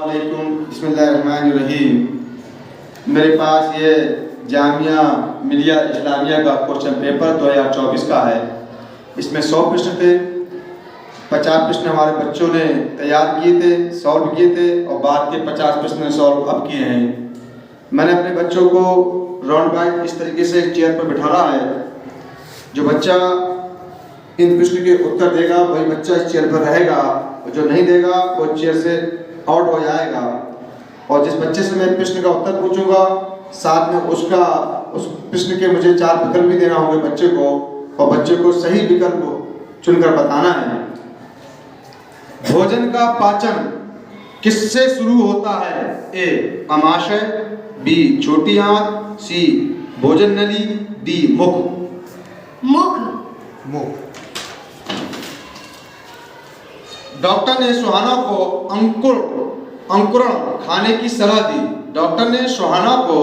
वालेकुम, बिस्मिल्लाहिर्रहमानिर्रहीम। मेरे पास ये जामिया मिलिया इस्लामिया का क्वेश्चन पेपर 2024 का है। इसमें 100 प्रश्न थे। 50 प्रश्न हमारे बच्चों ने तैयार किए थे, सॉल्व किए थे, और बाद के 50 प्रश्न सॉल्व अब किए हैं। मैंने अपने बच्चों को राउंड बाई इस तरीके से चेयर पर बिठाना है। जो बच्चा इन प्रश्न के उत्तर देगा वही बच्चा इस चेयर पर रहेगा, और जो नहीं देगा वो चेयर से आउट हो जाएगा। और जिस बच्चे से मैं प्रश्न का उत्तर पूछूंगा साथ में उस प्रश्न के मुझे 4 विकल्प भी देना होंगे बच्चे को, और बच्चे को सही विकल्प चुनकर बताना है। भोजन का पाचन किससे शुरू होता है? ए आमाशय, बी छोटी आंत, सी भोजन नली, डी मुख। डॉक्टर ने सुहाना को अंकुरण खाने की सलाह दी। डॉक्टर ने सुहाना को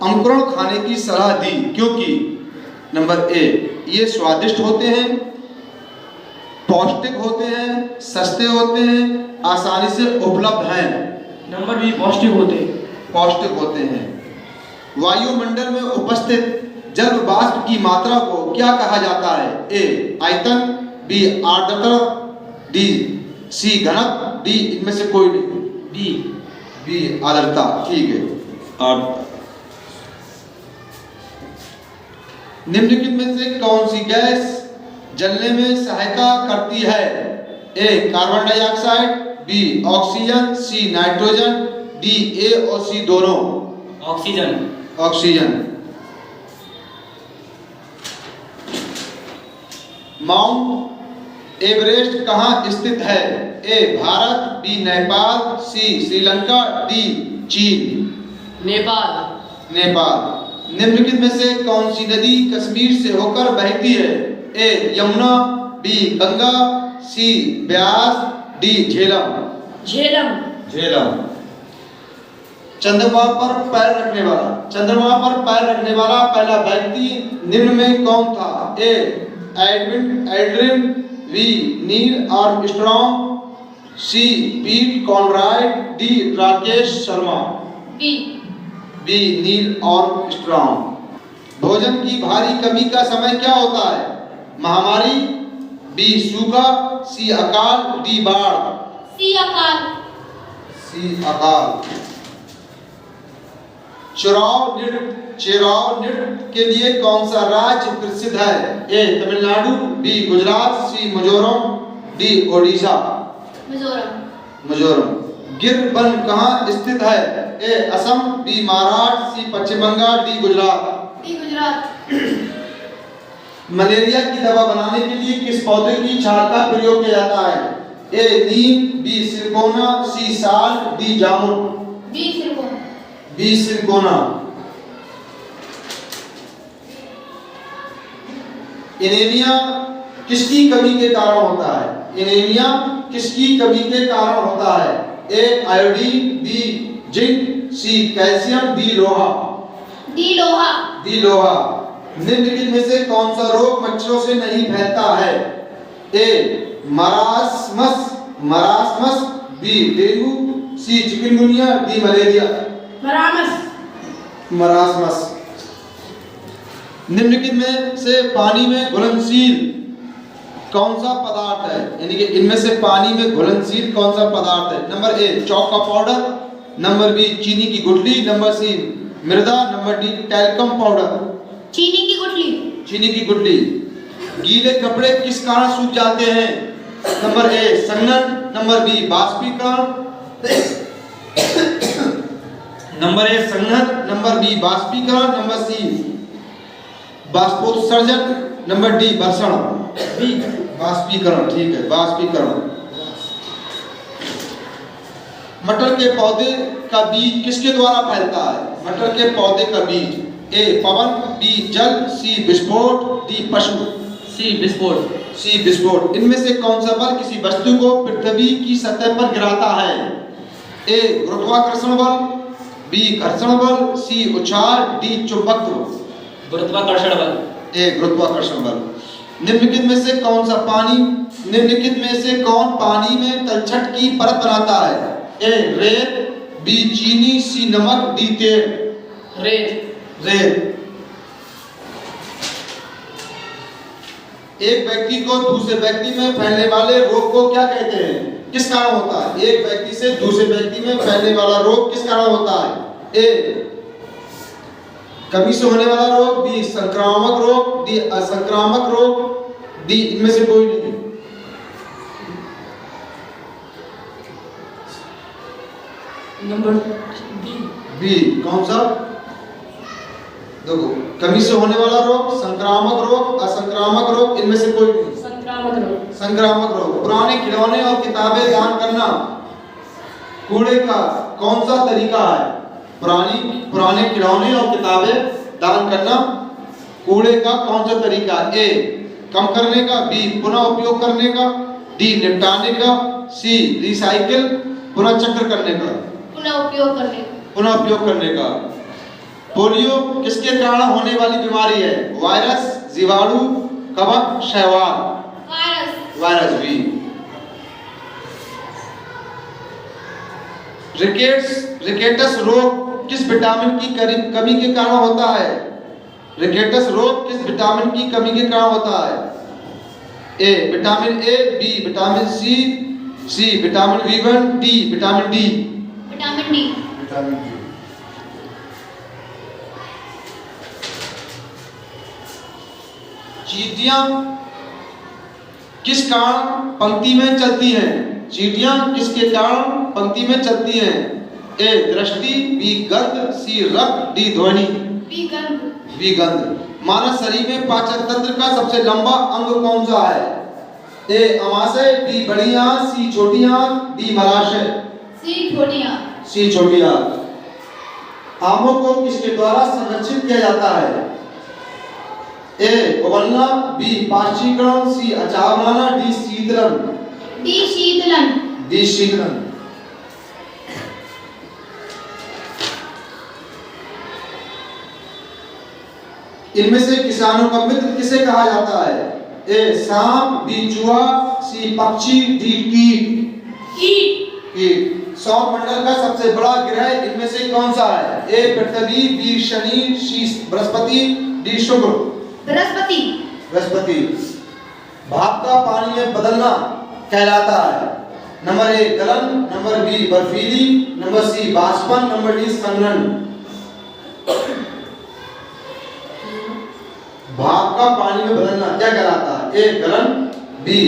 अंकुरण खाने की सलाह दी क्योंकि नंबर ए ये स्वादिष्ट होते हैं, पौष्टिक होते हैं, सस्ते होते हैं, आसानी से उपलब्ध हैं। नंबर बी पौष्टिक होते हैं। वायुमंडल में उपस्थित जल वाष्प की मात्रा को क्या कहा जाता है? ए आयतन, बी आर्द्रता, डी सी घनत्व, डी इनमें से कोई नहीं। बी आर्द्रता, ठीक है। निम्नलिखित में से कौन सी गैस जलने में सहायता करती है? A carbon dioxide, B oxygen, C nitrogen, D A और सी दोनों। ऑक्सीजन। माउंट एवरेस्ट कहाँ स्थित है? A Bharat, B Nepal, C Sri Lanka, D चीन। नेपाल। निम्नलिखित में से कौन सी नदी कश्मीर से होकर बहती है? ए यमुना, बी गंगा, सी ब्यास, डी झेलम। चंद्रमा पर पैर रखने वाला पहला व्यक्ति निम्न में कौन था? A Aldrin, B Neil Armstrong, C Pete Conrad, D Rakesh Sharma. B Neil Armstrong. भोजन की भारी कमी का समय क्या होता है? महामारी, बी सूखा, सी अकाल, डी बाढ़। सी अकाल। चुराव नृत्य के लिए कौन सा राज्य प्रसिद्ध है? ए तमिलनाडु, बी गुजरात, सी मिजोरम, डी ओडिशा। मिजोरम। गिर वन कहाँ स्थित है? ए असम, बी महाराष्ट्र, सी पश्चिम बंगाल, डी गुजरात। मलेरिया की दवा बनाने के लिए किस पौधे की छाल का प्रयोग किया जाता है? ए नीम, बी सिरकोना, सी साल, डी जामुन। बी सिरकोना। एनीमिया किसकी कमी के कारण होता है? एनीमिया किसकी कमी के कारण होता है? A iodine, B zinc, C calcium, D लोहा। निम्नलिखित में से कौन सा रोग मच्छरों से नहीं फैलता है? ए मरासमस, बी डेंगू, सी चिकनगुनिया, डी मलेरिया। मरासमस। निम्नलिखित में से पानी में घुलनशील कौन सा पदार्थ है? यानी कि इनमें से पानी में घुलनशील कौन सा पदार्थ है? नंबर ए चौक का पाउडर, नंबर बी चीनी की गुठली, नंबर सी मृदा, नंबर डी टैल्कम पाउडर। चीनी की गुठली। गीले कपड़े किस कारण सूख जाते हैं? नंबर ए संघनन, नंबर बी बाष्पीकरण, नंबर बी बाष्पीकरण, नंबर सी बाष्पोत्सर्जन, नंबर डी घर्षण। बी बाष्पीकरण, ठीक है, बाष्पीकरण। मटर के पौधे का बीज किसके द्वारा फैलता है? मटर के पौधे का बीज ए पवन, बी जल, सी विस्फोट, डी पशु। सी विस्फोट। इनमें से कौन सा बल किसी वस्तु को पृथ्वी की सतह पर गिराता है? ए गुरुत्वाकर्षण बल, बी घर्षण बल, सी उछाल, डी चुंबकत्व। गुरुत्वाकर्षण बल। निम्नलिखित में से कौन पानी में तलछट की परत बनाता है? ए रेत, बी चीनी, सी नमक, डी तेल। रेत। रेत। एक व्यक्ति को दूसरे व्यक्ति में फैलने वाले रोग को क्या कहते हैं? किस कारण होता है? एक व्यक्ति से दूसरे व्यक्ति में फैलने वाला रोग किस कारण होता है? ए कभी से होने वाला रोग, बी संक्रामक रोग, डी असंक्रामक रोग, डी इनमें से कोई नहीं। Number B. बी कौन सा? देखो, कभी से होने वाला रोग, संक्रामक रोग, असंक्रामक रोग, इनमें से कोई नहीं। संक्रामक रोग। संक्रामक रोग। पुराने खिलौने और किताबें दान करना कूड़े का कौन सा तरीका है? पुराने खिलौने और किताबें दान करना कूड़े का कौन सा तरीका? ए कम करने का, बी पुनः उपयोग करने का, डी निपटाने का, सी रिसाइकिल पुनः चक्र करने का। पुनः उपयोग करने का। पुनः उपयोग करने का। पोलियो किसके कारण होने वाली बीमारी है? वायरस, जीवाणु, कवक, शैवाल। वायरस। वायरस भी। रिकेटस रोग किस विटामिन की कमी के कारण होता है? रिकेटस रोग किस विटामिन की कमी के कारण होता है? A vitamin A, B vitamin C, C vitamin B1, D vitamin D. Vitamin D. Vitamin D. चींटियां किस कारण पंक्ति में चलती हैं? चींटियां किसके कारण पंक्ति में चलती हैं? ए दृष्टि, बी गंध, सी रक्त, डी ध्वनि। बी गंध। बी गंध। मानव शरीर में पाचन तंत्र का सबसे लंबा अंग कौन सा है? ए अमाशय, बी बड़ी आंत, सी छोटी आंत, डी मलाशय। सी छोटी आंत। सी छोटी आंत। आमों को किसके द्वारा संरक्षित किया जाता है? ए उबलना, बी पाचीकरण, सी अचार बनाना, डी शीतलन। डी शीतलन। डी शीतलन। इनमें से किसानों का मित्र किसे कहा जाता है? ए सांप, बी चूहा, सी पक्षी, डी कीट। कीट। सौर मंडल का सबसे बड़ा ग्रह इनमें से कौन सा है? ए पृथ्वी, बी शनि, सी बृहस्पति, डी शुक्र। बृहस्पति। बृहस्पति। भाप का पानी में बदलना कहलाता है? नंबर ए गलन, नंबर बी बर्फीली, नंबर सी बाष्पन, नंबर डी संघनन। भाप का पानी में बदलना क्या कहलाता है? ए गलन, बी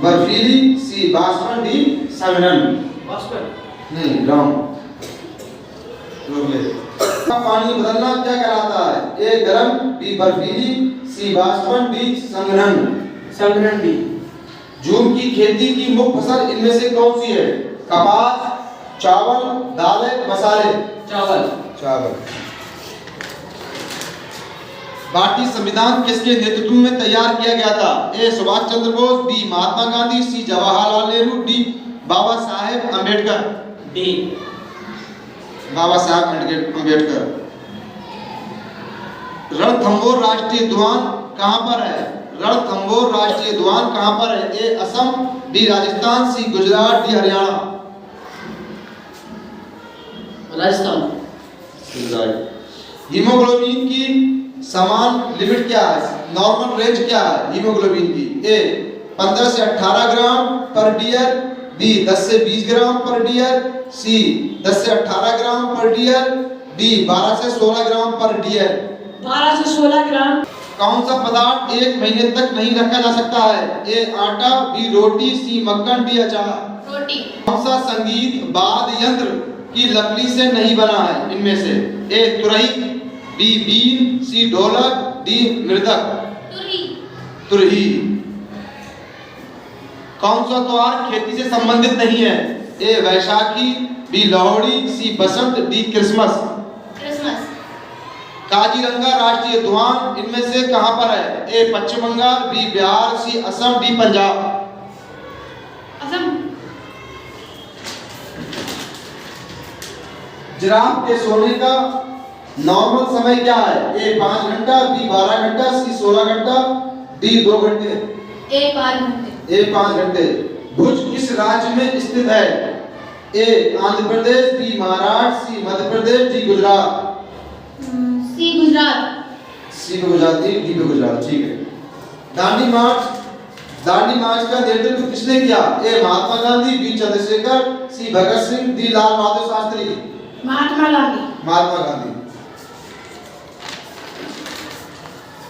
बर्फीली, सी बाष्पन, डी संघनन। बाष्पन। नहीं रॉन्ग। पानी बदलना क्या कहलाता है? ए गरम, बी बर्फीली, सी बाष्पन, डी संघनन। संघनन डी। जूम की खेती की मुख्य फसल इनमें से कौन सी है? कपास, चावल, दालें, मसाले। चावल। चावल। भारतीय संविधान किसके नेतृत्व में तैयार किया गया था? ए सुभाष चंद्र बोस, बी महात्मा गांधी, सी जवाहरलाल नेहरू, डी बाबा साहेब अम्बेडकर। डी बाबा साहेब अम्बेडकर। रणथंभौर राष्ट्रीय उद्यान कहां पर है? रणथंभौर राष्ट्रीय उद्यान कहां पर है? ए असम, बी राजस्थान, सी गुजरात, डी हरियाणा। राजस्थान। हीमोग्लोबिन की समान लिमिट क्या है? नॉर्मल रेंज क्या है हीमोग्लोबिन की? ए 15 से 18 ग्राम पर डियर, बी 10 से 20 ग्राम पर डियर, सी 10 से 18 ग्राम पर डियर, डी 12 से 16 ग्राम पर डियर। 12 से 16 ग्राम। कौन सा पदार्थ 1 महीने तक नहीं रखा जा सकता है? ए आटा, बी रोटी, सी मक्खन, डी अचार। रोटी। कौन सा संगीत वाद्य यंत्र की लकड़ी से नहीं बना है इनमें से? ए तुरही, बी बीन, सी ढोलक, डी मृदक। तुरही। कौन सा त्योहार खेती से संबंधित नहीं है? ए वैशाखी, बी लोहड़ी, सी बसंत, डी क्रिसमस। क्रिसमस। काजीरंगा राष्ट्रीय उद्यान इनमें से कहां पर है? ए पश्चिम बंगाल, बी बिहार, सी असम, डी पंजाब। असम। जिराफ के सोने का नॉर्मल समय क्या है? ए 5 घंटा, बी 12 घंटा, सी 16 घंटा, डी 2 घंटे। ए 5 घंटे। ए 5 घंटे। भुज किस राज्य में स्थित है? ए आंध्र प्रदेश, बी महाराष्ट्र, सी मध्य प्रदेश, डी गुजरात। सी गुजरात। सी पे गुजरात, डी पे गुजरात, ठीक है। दांडी मार्च का नेतृत्व किसने किया? ए महात्मा गांधी, बी चंद्रशेखर, सी भगत सिंह, डी लाल बहादुर शास्त्री। महात्मा गांधी।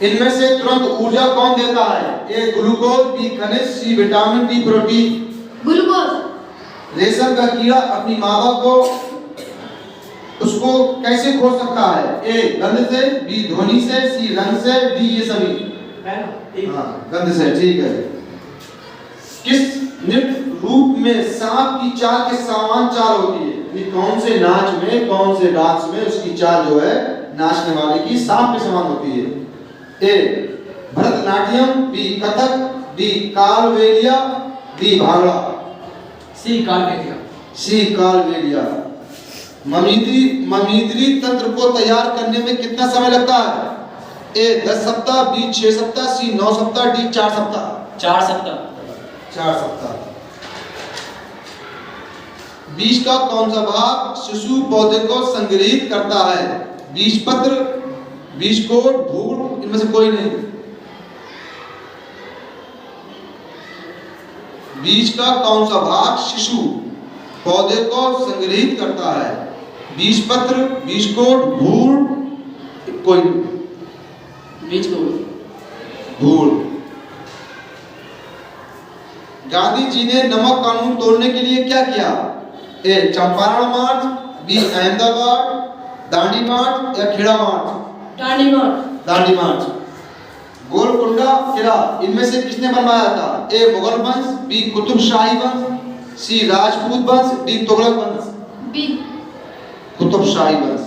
इनमें से तुरंत ऊर्जा कौन देता है? ए ग्लूकोज, बी खनिज, C vitamin, D protein. Glucose. रेशम का कीड़ा अपनी मादा को उसको कैसे खो सकता है? ए गंध से, बी ध्वनि से, सी रंग से, डी ये सभी। हाँ, गंध से, ठीक है। किस नृत्य रूप में सांप की चाल के समान चाल होती है? ये कौन से नाच में, कौन से डांस में उसकी चाल जो है नाचने वाले की सांप के समान होती है? A Bharatanatyam, B Kathak, D Kalbelia, D Bhangra. C Kalbelia. C Kalbelia. ममिद्री तंत्र को तैयार करने में कितना समय लगता है? ए 10 सप्ताह, बी 6 सप्ताह, सी 9 सप्ताह, डी 4 सप्ताह। 4 सप्ताह। 4 सप्ताह। बीज का कौन सा भाग शिशु पौधे को संग्रहित करता है? बीजपत्र, बीजकोट, भ्रूण, इनमें से कोई नहीं। बीज का कौन सा भाग शिशु पौधे को संग्रहित करता है? बीजपत्र, बीजकोट, भ्रूण, कोई नहीं। बीजकोट। भ्रूण। गांधी जी ने नमक कानून तोड़ने के लिए क्या किया? ए चंपारण मार्च, बी अहमदाबाद, दांडी मार्च या खेड़ा मार्च? दांडी मार्च। गोलकुंडा किला इनमें से किसने बनवाया था? ए मुगल वंश, बी कुतुब शाही वंश, सी राजपूत वंश, डी तुगलक वंश। बी कुतुब शाही वंश।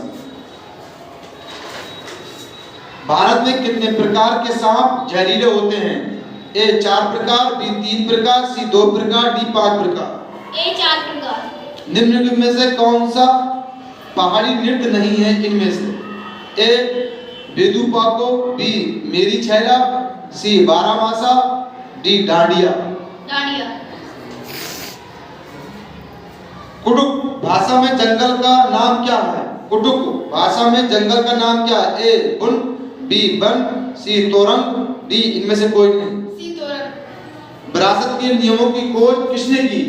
भारत में कितने प्रकार के सांप जहरीले होते हैं? ए 4 प्रकार, बी 3 प्रकार, सी 2 प्रकार, डी 5 प्रकार। ए 4 प्रकार। निम्नलिखित में से कौन सा पहाड़ी नृत्य नहीं है इनमें से? ए बेदूपाको, बी मेरी छैला, सी बारामासा, डी डांडिया। कुडुक भाषा में जंगल का नाम क्या है? कुडुक भाषा में जंगल का नाम क्या है? ए बुन, बी बन, सी तोरंग, डी इनमें से कोई नहीं। सी तोरंग। विरासत के नियमों की खोज किसने की?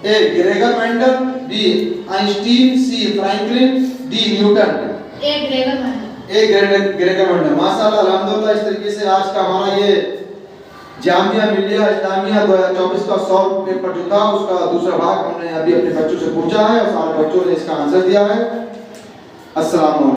ए ग्रेगर मेंडल, बी आइंस्टीन, सी फ्रैंकलिन, डी न्यूटन। ए ग्रेगर मेंडल। Gregor Mendel. माशाल्लाह, अल्हम्दुलिल्लाह, इस तरीके से आज का हमारा ये जामिया मिलिया इस्लामिया 2024 का सॉल्व पेपर जो था उसका दूसरा भाग हमने अभी अपने बच्चों से पूछा है और सारे बच्चों ने इसका आंसर दिया है। अस्सलाम वालेकुम।